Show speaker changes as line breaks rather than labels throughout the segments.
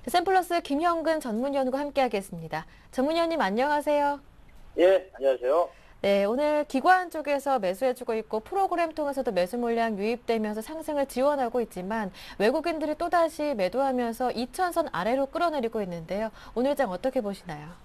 샘플러스 김형근 전문위원과 함께하겠습니다. 전문위원님 안녕하세요.
예, 안녕하세요.
네, 오늘 기관 쪽에서 매수해주고 있고 프로그램 통해서도 매수 물량 유입되면서 상승을 지원하고 있지만 외국인들이 또다시 매도하면서 2,000선 아래로 끌어내리고 있는데요. 오늘 장 어떻게 보시나요?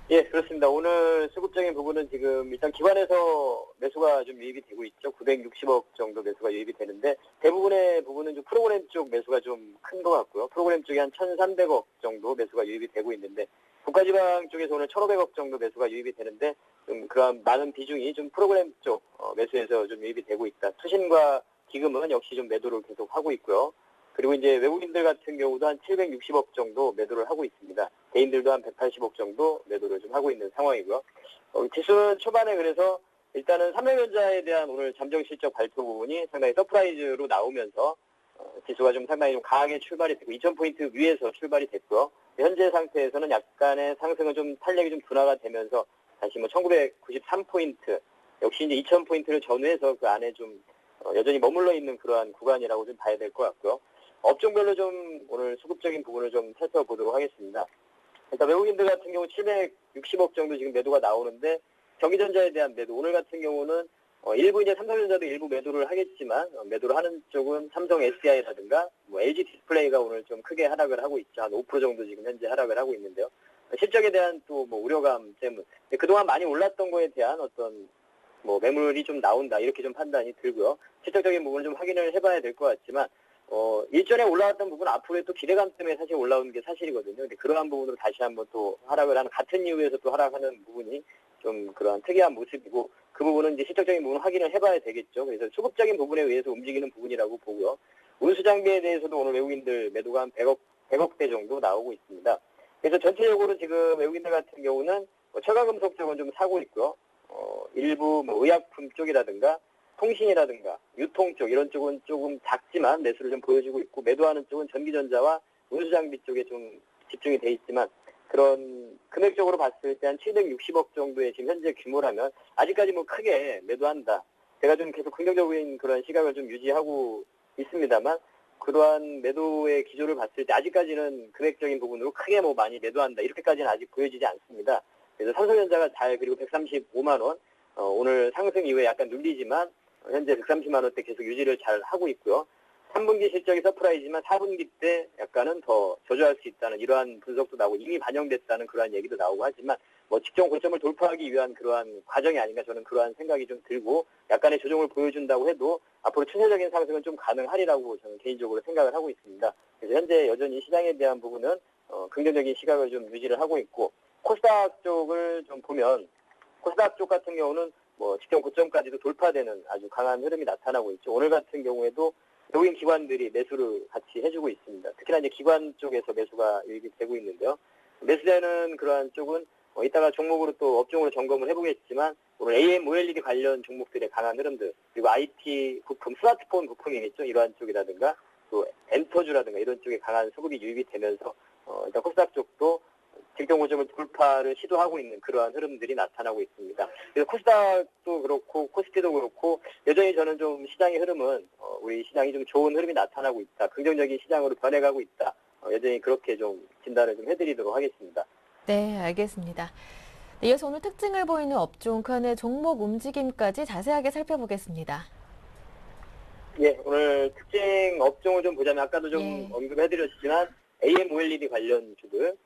예, 그렇습니다. 오늘 수급적인 부분은 지금 일단 기관에서 매수가 좀 유입이 되고 있죠. 960억 정도 매수가 유입이 되는데 대부분의 부분은 좀 프로그램 쪽 매수가 좀 큰 것 같고요. 프로그램 쪽이 한 1,300억 정도 매수가 유입이 되고 있는데 국가지방 쪽에서 오늘 1,500억 정도 매수가 유입이 되는데 좀 그런 많은 비중이 좀 프로그램 쪽 매수에서 좀 유입이 되고 있다. 투신과 기금은 역시 좀 매도를 계속 하고 있고요. 그리고 이제 외국인들 같은 경우도 한 760억 정도 매도를 하고 있습니다. 개인들도 한 180억 정도 매도를 좀 하고 있는 상황이고요. 지수는 초반에 그래서 일단은 삼성전자에 대한 오늘 잠정 실적 발표 부분이 상당히 서프라이즈로 나오면서 지수가 좀 상당히 좀 강하게 출발이 되고 2,000포인트 위에서 출발이 됐고요. 현재 상태에서는 약간의 상승은 좀 탄력이 좀 둔화가 되면서 다시 뭐 1993포인트 역시 이제 2,000포인트를 전후해서 그 안에 좀 여전히 머물러 있는 그러한 구간이라고 좀 봐야 될 것 같고요. 업종별로 좀 오늘 수급적인 부분을 좀 살펴보도록 하겠습니다. 일단 외국인들 같은 경우 760억 정도 지금 매도가 나오는데 경기전자에 대한 매도 오늘 같은 경우는 일부 이제 삼성전자도 일부 매도를 하겠지만 매도를 하는 쪽은 삼성 SDI라든가 뭐 LG 디스플레이가 오늘 좀 크게 하락을 하고 있죠. 한 5% 정도 지금 현재 하락을 하고 있는데요. 실적에 대한 또 뭐 우려감 때문에 그동안 많이 올랐던 거에 대한 어떤 뭐 매물이 좀 나온다 이렇게 좀 판단이 들고요. 실질적인 부분을 좀 확인을 해봐야 될 것 같지만 일전에 올라왔던 부분 앞으로의 또 기대감 때문에 사실 올라오는 게 사실이거든요. 근데 그러한 부분으로 다시 한번 또 하락을 하는 같은 이유에서 또 하락하는 부분이 좀 그런 특이한 모습이고 그 부분은 이제 실질적인 부분을 확인을 해봐야 되겠죠. 그래서 수급적인 부분에 의해서 움직이는 부분이라고 보고요. 운수장비에 대해서도 오늘 외국인들 매도가 한 100억대 정도 나오고 있습니다. 그래서 전체적으로 지금 외국인들 같은 경우는 철강금속 쪽은 좀 사고 있고요. 일부 뭐 의약품 쪽이라든가 통신이라든가 유통 쪽 이런 쪽은 조금 작지만 매수를 좀 보여주고 있고 매도하는 쪽은 전기전자와 운수장비 쪽에 좀 집중이 돼 있지만 그런 금액적으로 봤을 때 한 760억 정도의 지금 현재 규모라면 아직까지 뭐 크게 매도한다. 제가 좀 계속 긍정적인 그런 시각을 좀 유지하고 있습니다만 그러한 매도의 기조를 봤을 때 아직까지는 금액적인 부분으로 크게 뭐 많이 매도한다. 이렇게까지는 아직 보여지지 않습니다. 그래서 삼성전자가 잘 그리고 135만 원 오늘 상승 이후에 약간 눌리지만 현재 130만 원대 계속 유지를 잘 하고 있고요. 3분기 실적이 서프라이즈지만 4분기 때 약간은 더 저조할 수 있다는 이러한 분석도 나오고 이미 반영됐다는 그러한 얘기도 나오고 하지만 뭐 직전 고점을 돌파하기 위한 그러한 과정이 아닌가 저는 그러한 생각이 좀 들고 약간의 조정을 보여준다고 해도 앞으로 추세적인 상승은 좀 가능하리라고 저는 개인적으로 생각을 하고 있습니다. 그래서 현재 여전히 시장에 대한 부분은 긍정적인 시각을 좀 유지를 하고 있고 코스닥 쪽을 좀 보면 코스닥 쪽 같은 경우는 뭐 직전 고점까지도 돌파되는 아주 강한 흐름이 나타나고 있죠. 오늘 같은 경우에도 외국인 기관들이 매수를 같이 해주고 있습니다. 특히나 이제 기관 쪽에서 매수가 유입이 되고 있는데요. 매수되는 그러한 쪽은 이따가 종목으로 또 업종으로 점검을 해보겠지만 오늘 AM, OLED 관련 종목들의 강한 흐름들 그리고 IT 부품, 스마트폰 부품이겠죠. 이러한 쪽이라든가 또 엔터주라든가 이런 쪽에 강한 수급이 유입이 되면서 일단 코스닥 쪽도 직전 고점을 돌파를 시도하고 있는 그러한 흐름들이 나타나고 있습니다. 그래서 코스닥도 그렇고 코스피도 그렇고 여전히 저는 좀 시장의 흐름은 우리 시장이 좀 좋은 흐름이 나타나고 있다. 긍정적인 시장으로 변해가고 있다. 여전히 그렇게 좀 진단을 좀 해드리도록 하겠습니다.
네, 알겠습니다. 네, 이어서 오늘 특징을 보이는 업종, 그 안에 종목 움직임까지 자세하게 살펴보겠습니다.
예, 오늘 특징 업종을 좀 보자면 아까도 좀
예.
언급해드렸지만 AM, OLED 관련 주들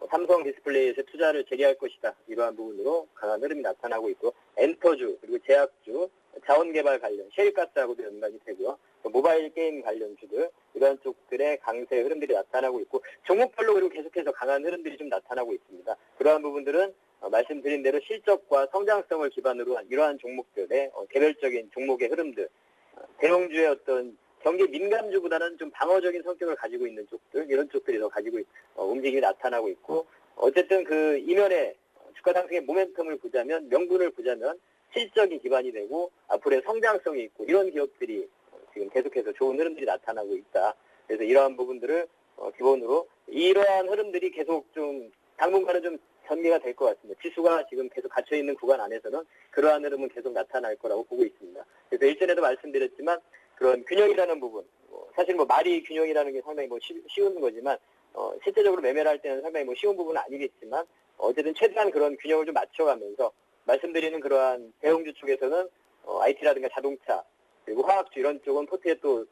삼성 디스플레이에서 투자를 재개할 것이다. 이러한 부분으로 강한 흐름이 나타나고 있고 엔터주 그리고 제약주, 자원개발 관련, 셰일가스하고도 연관이 되고요. 모바일 게임 관련주들 이러한 쪽들의 강세 흐름들이 나타나고 있고 종목별로 그리고 계속해서 강한 흐름들이 좀 나타나고 있습니다. 그러한 부분들은 말씀드린 대로 실적과 성장성을 기반으로 한 이러한 종목들의 개별적인 종목의 흐름들 대형주의 어떤 경기 민감주보다는 좀 방어적인 성격을 가지고 있는 쪽들, 이런 쪽들이 더 가지고 움직임이 나타나고 있고, 어쨌든 그 이면에 주가 상승의 모멘텀을 보자면, 명분을 보자면, 실적이 기반이 되고, 앞으로의 성장성이 있고, 이런 기업들이 지금 계속해서 좋은 흐름들이 나타나고 있다. 그래서 이러한 부분들을 기본으로, 이러한 흐름들이 계속 좀, 당분간은 좀 전개가 될 것 같습니다. 지수가 지금 계속 갇혀있는 구간 안에서는 그러한 흐름은 계속 나타날 거라고 보고 있습니다. 그래서 일전에도 말씀드렸지만, 그런 균형이라는 부분, 사실 뭐 말이 균형이라는 게 상당히 뭐 쉬운 거지만 실제적으로 매매를 할 때는 상당히 뭐 쉬운 부분은 아니겠지만 어쨌든 최대한 그런 균형을 좀 맞춰가면서 말씀드리는 그러한 대형주 쪽에서는 IT라든가 자동차 그리고 화학주 이런 쪽은 포트에 또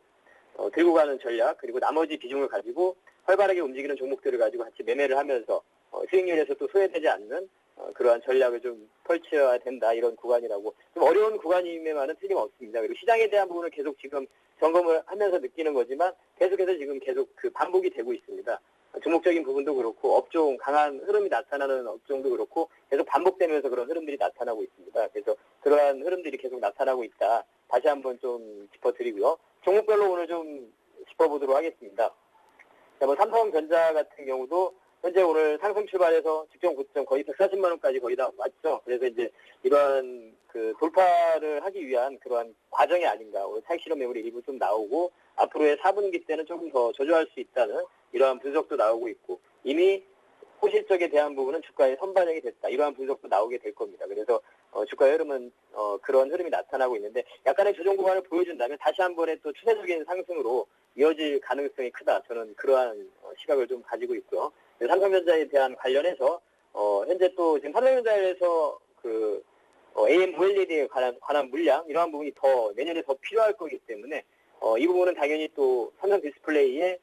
들고 가는 전략 그리고 나머지 비중을 가지고 활발하게 움직이는 종목들을 가지고 같이 매매를 하면서 수익률에서 또 소외되지 않는 그러한 전략을 좀 펼쳐야 된다 이런 구간이라고 좀 어려운 구간임에만은 틀림없습니다. 그리고 시장에 대한 부분을 계속 지금 점검을 하면서 느끼는 거지만 계속해서 지금 계속 그 반복이 되고 있습니다. 종목적인 부분도 그렇고 업종 강한 흐름이 나타나는 업종도 그렇고 계속 반복되면서 그런 흐름들이 나타나고 있습니다. 그래서 그러한 흐름들이 계속 나타나고 있다. 다시 한번 좀 짚어드리고요. 종목별로 오늘 좀 짚어보도록 하겠습니다. 자, 뭐 삼성전자 같은 경우도 현재 오늘 상승 출발해서 직전 고점 거의 140만 원까지 거의 다 왔죠. 그래서 이제 이러한 그 돌파를 하기 위한 그러한 과정이 아닌가. 오늘 차익 실험 매물이 일부 좀 나오고 앞으로의 4분기 때는 조금 더 저조할 수 있다는 이러한 분석도 나오고 있고 이미 호실적에 대한 부분은 주가에 선반영이 됐다. 이러한 분석도 나오게 될 겁니다. 그래서 주가의 흐름은 그런 흐름이 나타나고 있는데 약간의 조정 구간을 보여준다면 다시 한 번의 또 추세적인 상승으로 이어질 가능성이 크다. 저는 그러한 시각을 좀 가지고 있고요. 삼성전자에 대한 관련해서 현재 또 지금 삼성전자에서 그 AM OLED에 관한 물량 이러한 부분이 더 내년에 더 필요할 거기 때문에 이 부분은 당연히 또 삼성 디스플레이의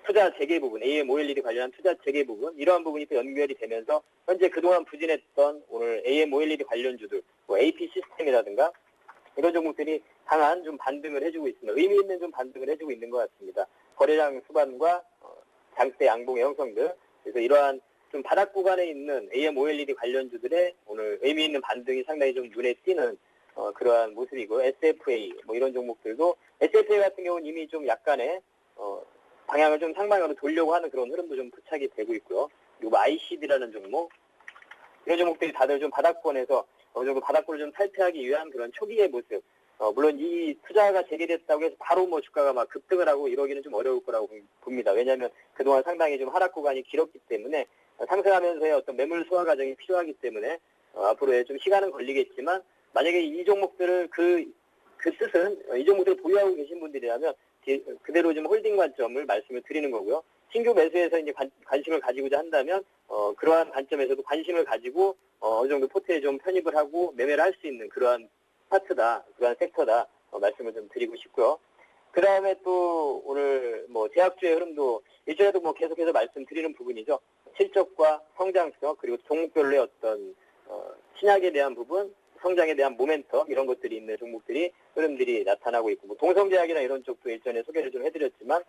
투자 재개 부분, AM OLED 관련한 투자 재개 부분 이러한 부분이 또 연결이 되면서 현재 그동안 부진했던 오늘 AM OLED 관련주들, 뭐 AP 시스템이라든가 이런 종목들이 강한 좀 반등을 해주고 있습니다. 의미 있는 좀 반등을 해주고 있는 것 같습니다. 거래량 수반과 장대 양봉의 형성들. 그래서 이러한 좀 바닥 구간에 있는 AM OLED 관련주들의 오늘 의미 있는 반등이 상당히 좀 눈에 띄는 그러한 모습이고 SFA 뭐 이런 종목들도 SFA 같은 경우는 이미 좀 약간의 방향을 좀 상방으로 돌려고 하는 그런 흐름도 좀 포착이 되고 있고요. 그리고 ICD라는 종목 이런 종목들이 다들 좀 바닥권에서 어느 정도 바닥권을 좀 탈피하기 위한 그런 초기의 모습. 물론 이 투자가 재개됐다고 해서 바로 뭐 주가가 막 급등을 하고 이러기는 좀 어려울 거라고 봅니다. 왜냐하면 그동안 상당히 좀 하락 구간이 길었기 때문에 상승하면서의 어떤 매물 소화 과정이 필요하기 때문에 앞으로의 좀 시간은 걸리겠지만 만약에 이 종목들을 그 뜻은 이 종목들을 보유하고 계신 분들이라면 그대로 좀 홀딩 관점을 말씀을 드리는 거고요. 신규 매수에서 이제 관심을 가지고자 한다면 그러한 관점에서도 관심을 가지고 어느 정도 포트에 좀 편입을 하고 매매를 할 수 있는 그러한 파트다, 그러한 섹터다 말씀을 좀 드리고 싶고요. 그 다음에 또 오늘 뭐 제약주의 흐름도 일전에도 뭐 계속해서 말씀드리는 부분이죠. 실적과 성장성 그리고 종목별로의 어떤 신약에 대한 부분, 성장에 대한 모멘텀 이런 것들이 있는 종목들이 흐름들이 나타나고 있고 뭐 동성제약이나 이런 쪽도 일전에 소개를 좀 해드렸지만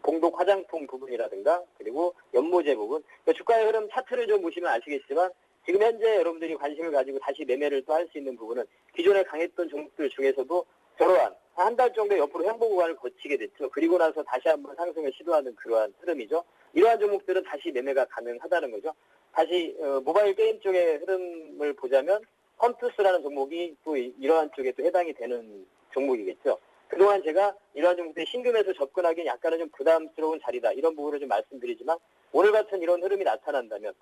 봉독 화장품 부분이라든가 그리고 연모제 부분 그러니까 주가의 흐름 차트를 좀 보시면 아시겠지만 지금 현재 여러분들이 관심을 가지고 다시 매매를 또 할 수 있는 부분은 기존에 강했던 종목들 중에서도 저러한 한 달 정도 옆으로 행보 구간을 거치게 됐죠. 그리고 나서 다시 한번 상승을 시도하는 그러한 흐름이죠. 이러한 종목들은 다시 매매가 가능하다는 거죠. 다시 모바일 게임 쪽의 흐름을 보자면 펀투스라는 종목이 또 이러한 쪽에 또 해당이 되는 종목이겠죠. 그동안 제가 이러한 종목들이 신규 매수 접근하기엔 약간은 좀 부담스러운 자리다. 이런 부분을 좀 말씀드리지만 오늘 같은 이런 흐름이 나타난다면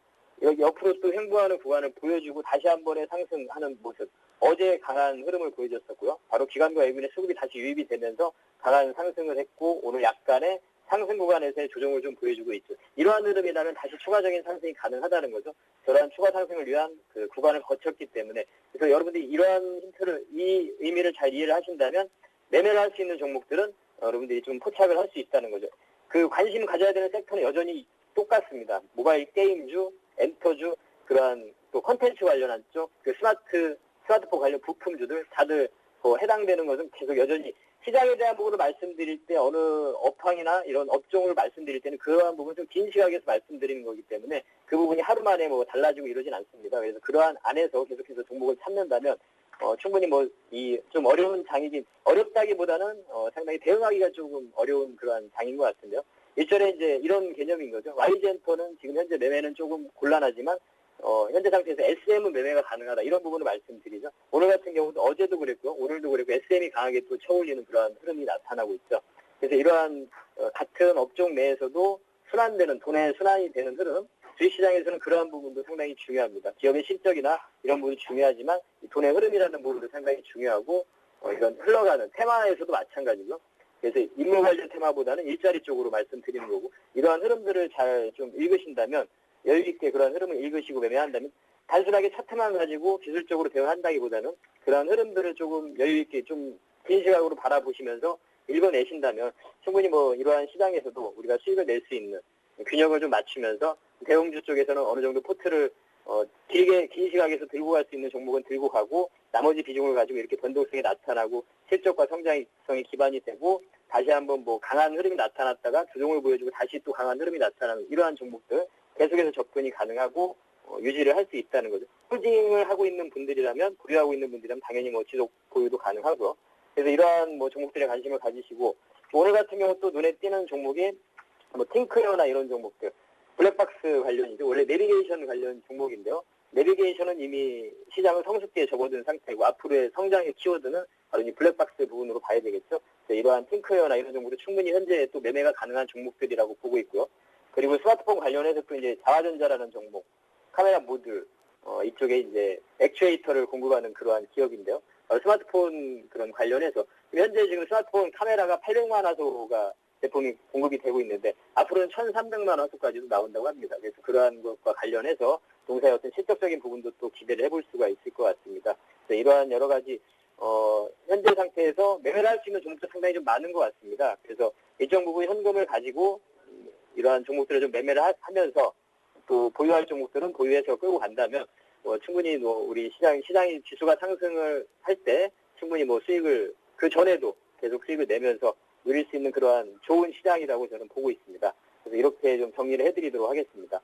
여기 옆으로 또 횡보하는 구간을 보여주고 다시 한 번에 상승하는 모습. 어제 강한 흐름을 보여줬었고요. 바로 기관과 외국인의 수급이 다시 유입이 되면서 강한 상승을 했고 오늘 약간의 상승 구간에서의 조정을 좀 보여주고 있죠. 이러한 흐름이라면 다시 추가적인 상승이 가능하다는 거죠. 저러한 추가 상승을 위한 그 구간을 거쳤기 때문에 그래서 여러분들이 이러한 힌트를 이 의미를 잘 이해를 하신다면 매매를 할 수 있는 종목들은 여러분들이 좀 포착을 할 수 있다는 거죠. 그 관심 가져야 되는 섹터는 여전히 똑같습니다. 모바일 게임주, 엔터주, 그러한 또 컨텐츠 관련한 쪽, 그 스마트폰 관련 부품주들 다들 해당되는 것은 계속 여전히 시장에 대한 부분을 말씀드릴 때 어느 업황이나 이런 업종을 말씀드릴 때는 그러한 부분을 좀 긴 시각에서 말씀드리는 거기 때문에 그 부분이 하루 만에 뭐 달라지고 이러진 않습니다. 그래서 그러한 안에서 계속해서 종목을 찾는다면 충분히 뭐 이 좀 어려운 장이긴 어렵다기보다는 상당히 대응하기가 조금 어려운 그러한 장인 것 같은데요. 일전에 이제 이런 개념인 거죠. YG엔터는 지금 현재 매매는 조금 곤란하지만 현재 상태에서 SM은 매매가 가능하다. 이런 부분을 말씀드리죠. 오늘 같은 경우도 어제도 그랬고요. 오늘도 그랬고 SM이 강하게 또 쳐올리는 그러한 흐름이 나타나고 있죠. 그래서 이러한 같은 업종 내에서도 순환되는 돈의 순환이 되는 흐름 주식시장에서는 그러한 부분도 상당히 중요합니다. 기업의 실적이나 이런 부분이 중요하지만 이 돈의 흐름이라는 부분도 상당히 중요하고 이런 흘러가는 테마에서도 마찬가지고요. 그래서 인물 관련 테마보다는 일자리 쪽으로 말씀드리는 거고, 이러한 흐름들을 잘 좀 읽으신다면, 여유 있게 그러한 흐름을 읽으시고 매매한다면, 단순하게 차트만 가지고 기술적으로 대응한다기보다는 그러한 흐름들을 조금 여유 있게 좀 긴 시각으로 바라보시면서 읽어내신다면 충분히 뭐 이러한 시장에서도 우리가 수익을 낼 수 있는 균형을 좀 맞추면서 대형주 쪽에서는 어느 정도 포트를 긴 시각에서 들고 갈 수 있는 종목은 들고 가고, 나머지 비중을 가지고 이렇게 변동성이 나타나고 실적과 성장성이 기반이 되고, 다시 한번 뭐 강한 흐름이 나타났다가 조정을 보여주고 다시 또 강한 흐름이 나타나는 이러한 종목들 계속해서 접근이 가능하고 유지를 할 수 있다는 거죠. 홀딩을 하고 있는 분들이라면, 보유하고 있는 분들이라면 당연히 뭐 지속 보유도 가능하고요. 그래서 이러한 뭐 종목들에 관심을 가지시고, 오늘 같은 경우 또 눈에 띄는 종목이 뭐 팅크웨어나 이런 종목들, 블랙박스 관련이죠. 원래 내비게이션 관련 종목인데요. 내비게이션은 이미 시장을 성숙기에 접어든 상태이고, 앞으로의 성장의 키워드는 바로 이 블랙박스 부분으로 봐야 되겠죠. 이러한 팅크웨어나 이런 종목도 충분히 현재 또 매매가 가능한 종목들이라고 보고 있고요. 그리고 스마트폰 관련해서 또 이제 자화전자라는 종목, 카메라 모듈, 이쪽에 이제 액추에이터를 공급하는 그러한 기업인데요. 스마트폰 그런 관련해서 현재 지금 스마트폰 카메라가 800만 화소가 제품이 공급이 되고 있는데, 앞으로는 1,300만 화소까지도 나온다고 합니다. 그래서 그러한 것과 관련해서 동사의 어떤 실적적인 부분도 또 기대를 해볼 수가 있을 것 같습니다. 그래서 이러한 여러 가지 현재 상태에서 매매를 할 수 있는 종목도 상당히 좀 많은 것 같습니다. 그래서 일정 부분 현금을 가지고 이러한 종목들을 좀 매매를 하면서 또 보유할 종목들은 보유해서 끌고 간다면 충분히 우리 시장이 지수가 상승을 할 때 충분히 수익을 그 전에도 계속 수익을 내면서 누릴 수 있는 그러한 좋은 시장이라고 저는 보고 있습니다. 그래서 이렇게 좀 정리를 해드리도록 하겠습니다.